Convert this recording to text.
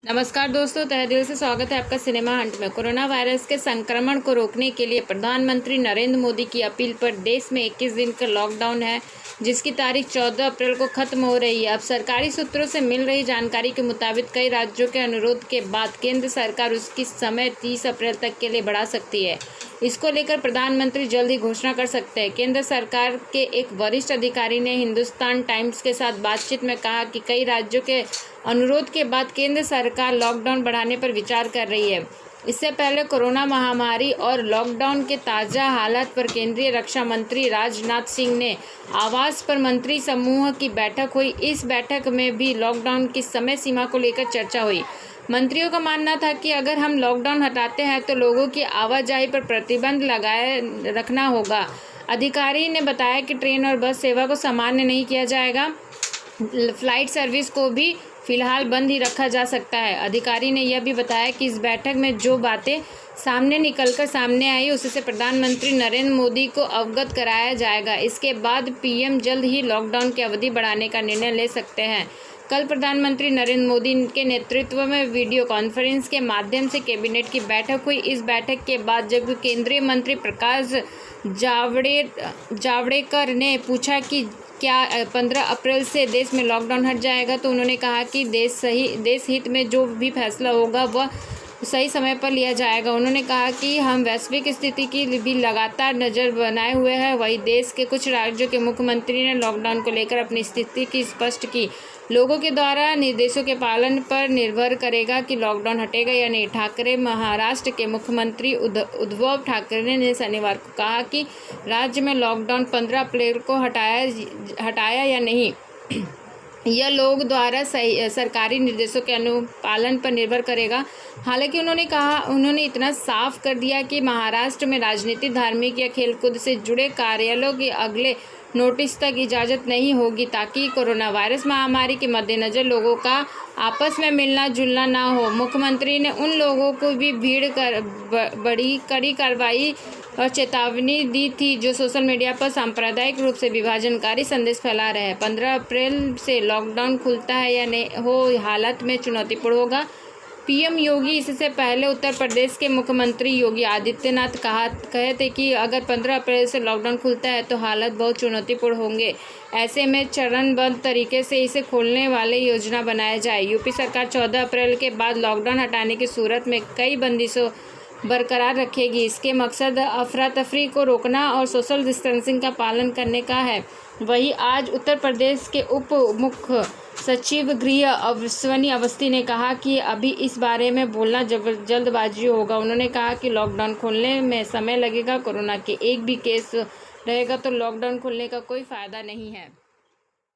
नमस्कार दोस्तों, तहे दिल से स्वागत है आपका सिनेमा हंट में। कोरोना वायरस के संक्रमण को रोकने के लिए प्रधानमंत्री नरेंद्र मोदी की अपील पर देश में 21 दिन का लॉकडाउन है, जिसकी तारीख 14 अप्रैल को खत्म हो रही है। अब सरकारी सूत्रों से मिल रही जानकारी के मुताबिक कई राज्यों के अनुरोध के बाद केंद्र सरकार उसकी समय 30 अप्रैल तक के लिए बढ़ा सकती है। इसको लेकर प्रधानमंत्री जल्द ही घोषणा कर सकते हैं। केंद्र सरकार के एक वरिष्ठ अधिकारी ने हिंदुस्तान टाइम्स के साथ बातचीत में कहा कि कई राज्यों के अनुरोध के बाद केंद्र सरकार लॉकडाउन बढ़ाने पर विचार कर रही है। इससे पहले कोरोना महामारी और लॉकडाउन के ताज़ा हालात पर केंद्रीय रक्षा मंत्री राजनाथ सिंह ने आवास पर मंत्री समूह की बैठक हुई। इस बैठक में भी लॉकडाउन की समय सीमा को लेकर चर्चा हुई। मंत्रियों का मानना था कि अगर हम लॉकडाउन हटाते हैं तो लोगों की आवाजाही पर प्रतिबंध लगाए रखना होगा। अधिकारी ने बताया कि ट्रेन और बस सेवा को सामान्य नहीं किया जाएगा। फ्लाइट सर्विस को भी फिलहाल बंद ही रखा जा सकता है। अधिकारी ने यह भी बताया कि इस बैठक में जो बातें सामने आई उससे प्रधानमंत्री नरेंद्र मोदी को अवगत कराया जाएगा। इसके बाद पीएम जल्द ही लॉकडाउन की अवधि बढ़ाने का निर्णय ले सकते हैं। कल प्रधानमंत्री नरेंद्र मोदी के नेतृत्व में वीडियो कॉन्फ्रेंस के माध्यम से कैबिनेट की बैठक हुई। इस बैठक के बाद जब केंद्रीय मंत्री प्रकाश जावड़ेकर ने पूछा कि क्या 15 अप्रैल से देश में लॉकडाउन हट जाएगा, तो उन्होंने कहा कि देश हित में जो भी फैसला होगा वह सही समय पर लिया जाएगा। उन्होंने कहा कि हम वैश्विक स्थिति की भी लगातार नज़र बनाए हुए हैं। वहीं देश के कुछ राज्यों के मुख्यमंत्री ने लॉकडाउन को लेकर अपनी स्थिति की स्पष्ट की। लोगों के द्वारा निर्देशों के पालन पर निर्भर करेगा कि लॉकडाउन हटेगा या नहीं। महाराष्ट्र के मुख्यमंत्री उद्धव ठाकरे ने शनिवार को कहा कि राज्य में लॉकडाउन 15 अप्रैल को हटाया या नहीं यह लोग द्वारा सरकारी निर्देशों के अनुपालन पर निर्भर करेगा। हालांकि उन्होंने इतना साफ कर दिया कि महाराष्ट्र में राजनीतिक, धार्मिक या खेलकूद से जुड़े कार्यालयों की अगले नोटिस तक इजाज़त नहीं होगी, ताकि कोरोना वायरस महामारी के मद्देनज़र लोगों का आपस में मिलना जुलना ना हो। मुख्यमंत्री ने उन लोगों को भी बड़ी कड़ी कार्रवाई और चेतावनी दी थी जो सोशल मीडिया पर सांप्रदायिक रूप से विभाजनकारी संदेश फैला रहे हैं। 15 अप्रैल से लॉकडाउन खुलता है या नहीं हो हालत में चुनौतीपूर्ण होगा। पीएम योगी इससे पहले उत्तर प्रदेश के मुख्यमंत्री योगी आदित्यनाथ कहे थे कि अगर 15 अप्रैल से लॉकडाउन खुलता है तो हालात बहुत चुनौतीपूर्ण होंगे। ऐसे में चरणबद्ध तरीके से इसे खोलने वाले योजना बनाया जाए। यूपी सरकार 14 अप्रैल के बाद लॉकडाउन हटाने की सूरत में कई बंदिशों बरकरार रखेगी। इसके मकसद अफरा तफरी को रोकना और सोशल डिस्टेंसिंग का पालन करने का है। वहीं आज उत्तर प्रदेश के उप मुख्य सचिव गृह अश्विनी अवस्थी ने कहा कि अभी इस बारे में बोलना जल्दबाजी होगा। उन्होंने कहा कि लॉकडाउन खोलने में समय लगेगा। कोरोना के एक भी केस रहेगा तो लॉकडाउन खोलने का कोई फ़ायदा नहीं है।